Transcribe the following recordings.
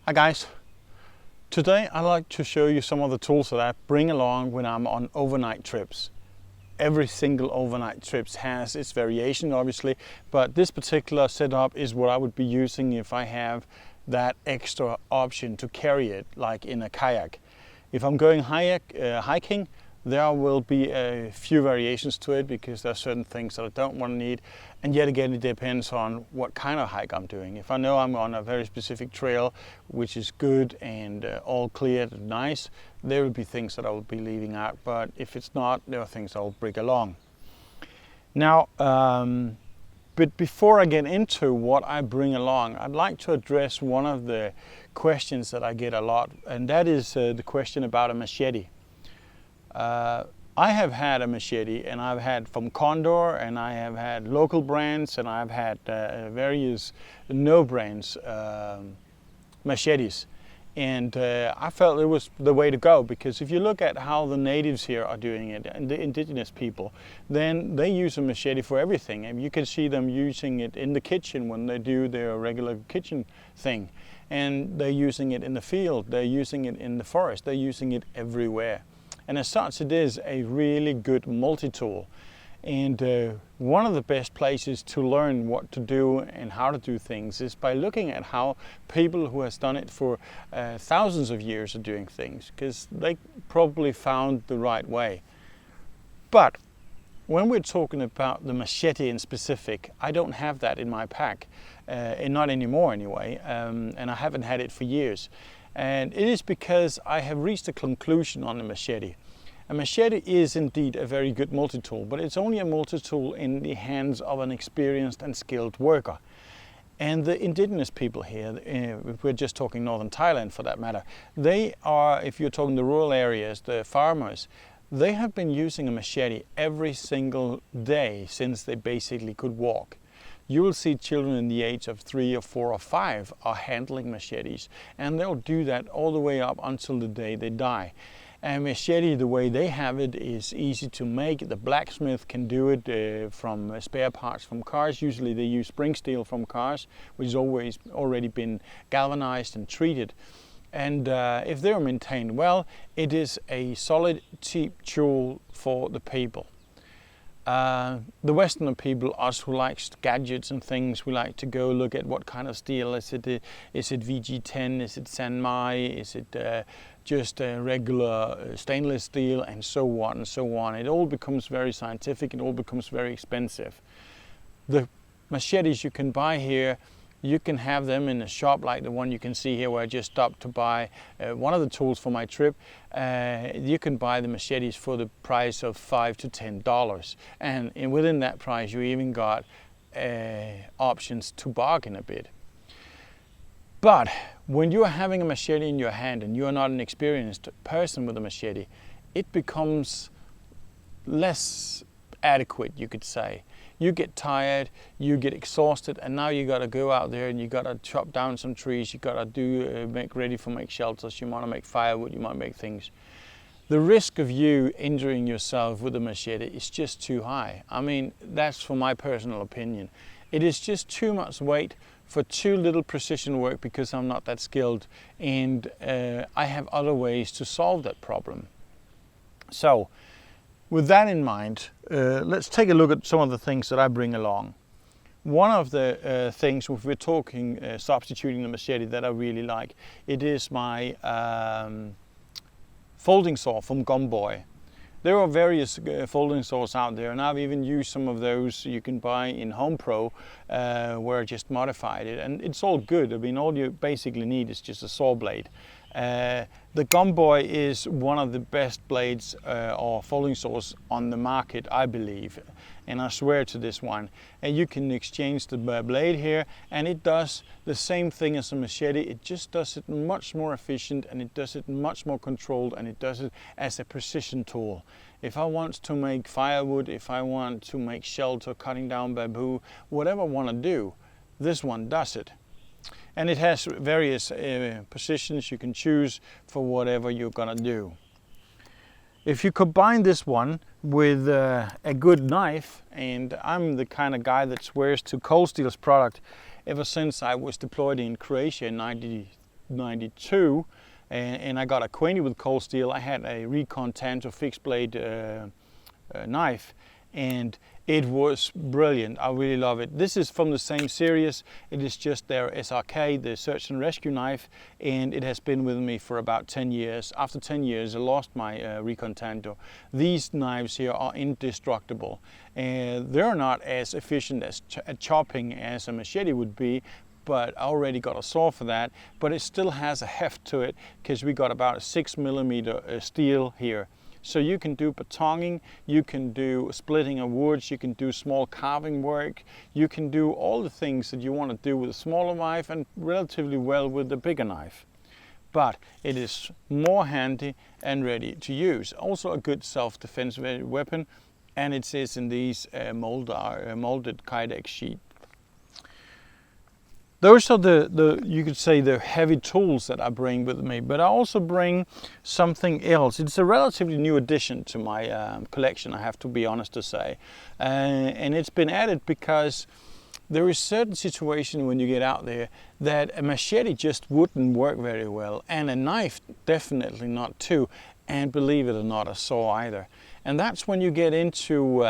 Hi guys, today I'd like to show you some of the tools that I bring along when I'm on overnight trips. Every single overnight trip has its variation obviously, but this particular setup is what I would be using if I have that extra option to carry it, like in a kayak. If I'm going hiking, there will be a few variations to it because there are certain things that I don't want to need. And yet again, it depends on what kind of hike I'm doing. If I know I'm on a very specific trail, which is good and all cleared and nice, there will be things that I will be leaving out. But if it's not, there are things I'll bring along. Now, but before I get into what I bring along, I'd like to address one of the questions that I get a lot, and that is the question about a machete. I have had a machete, and I've had from Condor, and I have had local brands, and I've had various no brands machetes. And I felt it was the way to go, because if you look at how the natives here are doing it, and the indigenous people, then they use a machete for everything. And you can see them using it in the kitchen when they do their regular kitchen thing. And they're using it in the field, they're using it in the forest, they're using it everywhere. And as such, it is a really good multi-tool. And one of the best places to learn what to do and how to do things is by looking at how people who has done it for thousands of years are doing things, because they probably found the right way. But when we're talking about the machete in specific, I don't have that in my pack, and not anymore anyway, and I haven't had it for years. And it is because I have reached a conclusion on the machete. A machete is indeed a very good multi-tool, but it's only a multi-tool in the hands of an experienced and skilled worker. And the indigenous people here, if we're just talking northern Thailand for that matter, they are, if you're talking the rural areas, the farmers, they have been using a machete every single day since they basically could walk. You will see children in the age of 3 or 4 or 5 are handling machetes, and they'll do that all the way up until the day they die. And machete, the way they have it, is easy to make. The blacksmith can do it from spare parts from cars. Usually they use spring steel from cars, which has always already been galvanized and treated. And if they're maintained well, it is a solid, cheap tool for the people. The Westerner people, us who likes gadgets and things, we like to go look at what kind of steel. Is it VG10? Is it Sanmai? Is it just regular stainless steel? And so on and so on. It all becomes very scientific. It all becomes very expensive. The machetes you can buy here, you can have them in a shop like the one you can see here where I just stopped to buy one of the tools for my trip. You can buy the machetes for the price of $5 to $10. And within that price you even got options to bargain a bit. But when you are having a machete in your hand and you are not an experienced person with a machete, it becomes less adequate, you could say. You get tired, you get exhausted, and now you got to go out there and you got to chop down some trees. You got to make ready for make shelters. You want to make firewood. You want to make things. The risk of you injuring yourself with a machete is just too high. I mean, that's for my personal opinion. It is just too much weight for too little precision work because I'm not that skilled, and I have other ways to solve that problem. So, with that in mind, let's take a look at some of the things that I bring along. One of the things, if we're talking substituting the machete, that I really like, it is my folding saw from Gumboy. There are various folding saws out there, and I've even used some of those you can buy in Home Pro, where I just modified it, and it's all good. I mean, all you basically need is just a saw blade. The Gumboy is one of the best blades or folding saws on the market, I believe, and I swear to this one. And you can exchange the blade here, and it does the same thing as a machete. It just does it much more efficient, and it does it much more controlled, and it does it as a precision tool. If I want to make firewood, if I want to make shelter, cutting down bamboo, whatever I want to do, this one does it. And it has various positions you can choose for whatever you're gonna do. If you combine this one with a good knife, and I'm the kind of guy that swears to Cold Steel's product ever since I was deployed in Croatia in 1992, and I got acquainted with cold steel. I had a Recon Tanto fixed blade knife, and it was brilliant. I really love it. This is from the same series. It is just their SRK, the search and rescue knife, and it has been with me for about 10 years. After 10 years, I lost my Recon Tanto. These knives here are indestructible, and they're not as efficient at chopping as a machete would be, but I already got a saw for that. But it still has a heft to it because we got about a 6mm steel here. So you can do batonging, you can do splitting of woods, you can do small carving work, you can do all the things that you want to do with a smaller knife and relatively well with the bigger knife. But it is more handy and ready to use. Also a good self-defense weapon, and it is in these molded Kayak sheet. Those are the you could say the heavy tools that I bring with me, but I also bring something else. It's a relatively new addition to my collection, I have to be honest to say, and it's been added because there is certain situation when you get out there that a machete just wouldn't work very well, and a knife definitely not too, and believe it or not, a saw either. And that's when you get into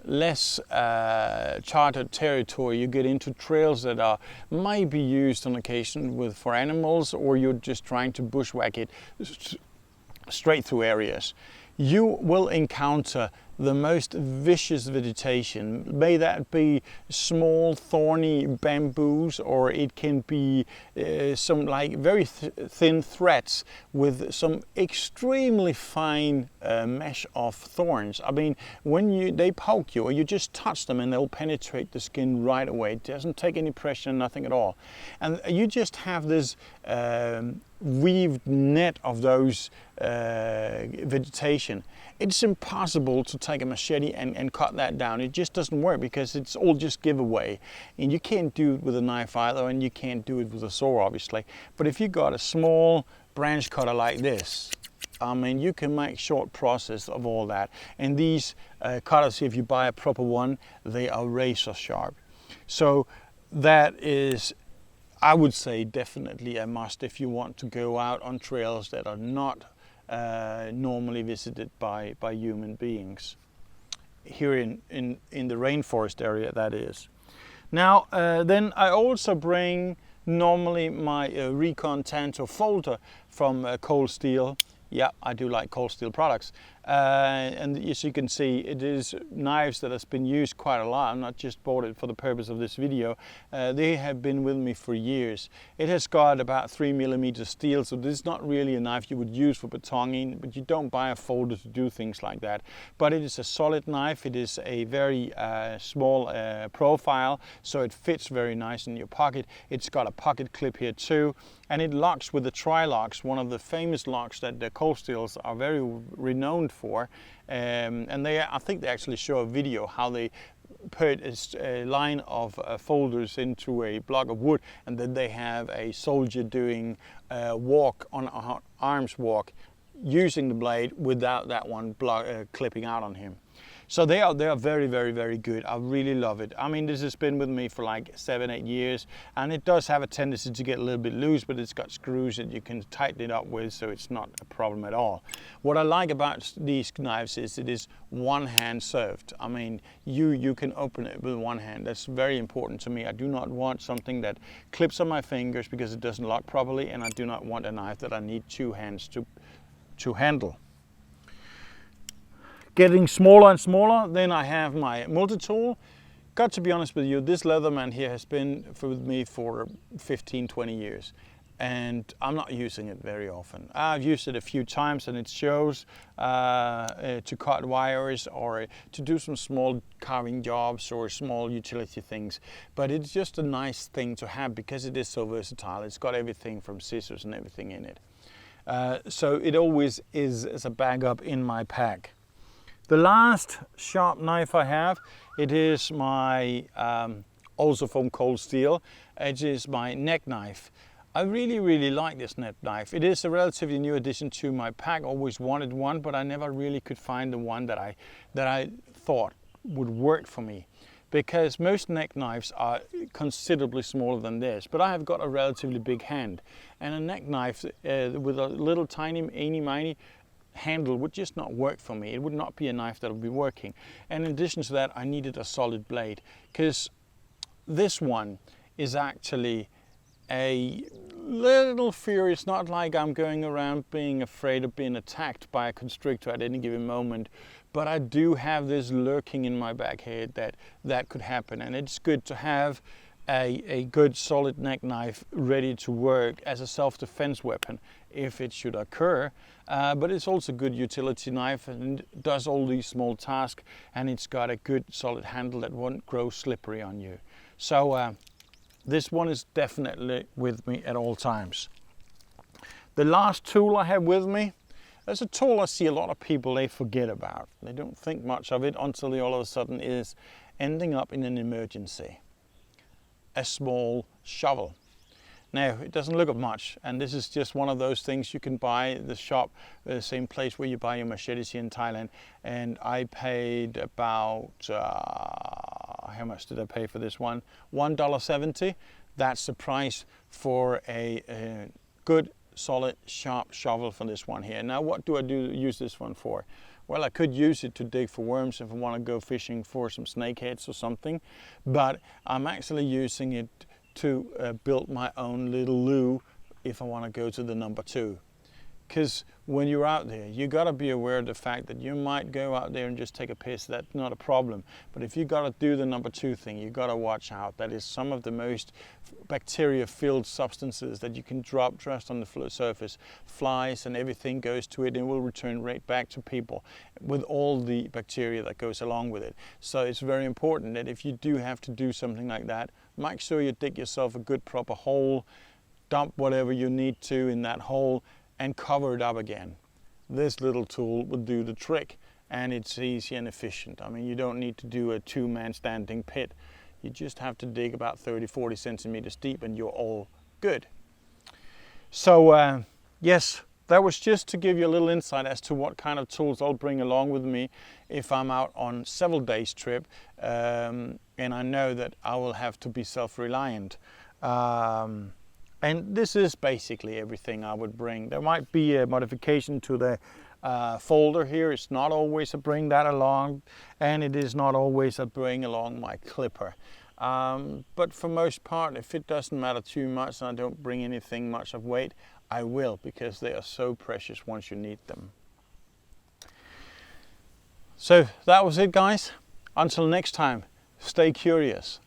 less charted territory. You get into trails that are might be used on occasion for animals, or you're just trying to bushwhack it straight through areas. You will encounter the most vicious vegetation. May that be small thorny bamboos, or it can be some like very thin threads with some extremely fine mesh of thorns. I mean, when they poke you or you just touch them and they'll penetrate the skin right away. It doesn't take any pressure, nothing at all. And you just have this weaved net of those vegetation. It's impossible to take a machete and cut that down. It just doesn't work because it's all just giveaway. And you can't do it with a knife either, and you can't do it with a saw obviously. But if you got a small branch cutter like this, I mean, you can make short process of all that. And these cutters, if you buy a proper one, they are razor sharp. So that is, I would say, definitely a must if you want to go out on trails that are not normally visited by human beings. Here in the rainforest area, that is. Now, then I also bring normally my Recon Tanto folder from Cold Steel. Yeah, I do like Cold Steel products. And as you can see, it is knives that has been used quite a lot. I'm not just bought it for the purpose of this video. They have been with me for years. It has got about 3mm steel, so this is not really a knife you would use for batonging, but you don't buy a folder to do things like that. But it is a solid knife. It is a very small profile, so it fits very nice in your pocket. It's got a pocket clip here too, and it locks with the tri-locks, one of the famous locks that the Cold Steels are very renowned for, and I think they actually show a video how they put a line of folders into a block of wood, and then they have a soldier doing a walk on an arms walk using the blade without that one clipping out on him. So they are very, very, very good. I really love it. I mean, this has been with me for like 7-8 years, and it does have a tendency to get a little bit loose, but it's got screws that you can tighten it up with, so it's not a problem at all. What I like about these knives is it is one hand served. I mean, you can open it with one hand. That's very important to me. I do not want something that clips on my fingers because it doesn't lock properly, and I do not want a knife that I need two hands to handle. Getting smaller and smaller, then I have my multi-tool. Got to be honest with you, this Leatherman here has been with me for 15-20 years, and I'm not using it very often. I've used it a few times and it shows to cut wires or to do some small carving jobs or small utility things, but it's just a nice thing to have because it is so versatile. It's got everything from scissors and everything in it. So it always is as a backup in my pack. The last sharp knife I have, it is my, also from Cold Steel, it is my neck knife. I really, really like this neck knife. It is a relatively new addition to my pack. Always wanted one, but I never really could find the one that I thought would work for me. because most neck knives are considerably smaller than this, but I have got a relatively big hand, and a neck knife with a little tiny eeny miny handle would just not work for me. It would not be a knife that would be working. And in addition to that, I needed a solid blade, because this one is actually a little furious. Not like I'm going around being afraid of being attacked by a constrictor at any given moment, but I do have this lurking in my back head that could happen, and it's good to have a good solid neck knife ready to work as a self-defense weapon if it should occur. But it's also a good utility knife and does all these small tasks, and it's got a good solid handle that won't grow slippery on you. So this one is definitely with me at all times. The last tool I have with me, there's a tool I see a lot of people, they forget about. They don't think much of it until they all of a sudden is ending up in an emergency. A small shovel. Now, it doesn't look much, and this is just one of those things you can buy at the shop, the same place where you buy your machetes here in Thailand. And I paid about, how much did I pay for this one? $1.70. That's the price for a good, solid, sharp shovel for this one here. Now, what do I use this one for? Well, I could use it to dig for worms if I want to go fishing for some snakeheads or something, but I'm actually using it to build my own little loo if I want to go to the number 2. Because when you're out there, you got to be aware of the fact that you might go out there and just take a piss. That's not a problem. But if you got to do the number 2 thing, you got to watch out. That is some of the most bacteria-filled substances that you can drop just on the surface. Flies and everything goes to it, and it will return right back to people with all the bacteria that goes along with it. So it's very important that if you do have to do something like that, make sure you dig yourself a good proper hole, dump whatever you need to in that hole, and cover it up again. This little tool will do the trick, and it's easy and efficient. I mean, you don't need to do a 2-man standing pit. You just have to dig about 30-40 centimeters deep, and you're all good. So yes, that was just to give you a little insight as to what kind of tools I'll bring along with me if I'm out on several days trip, and I know that I will have to be self-reliant. And this is basically everything I would bring. There might be a modification to the folder here. It's not always I bring that along, and it is not always I bring along my clipper. But for most part, if it doesn't matter too much and I don't bring anything much of weight, I will, because they are so precious once you need them. So that was it, guys. Until next time, stay curious.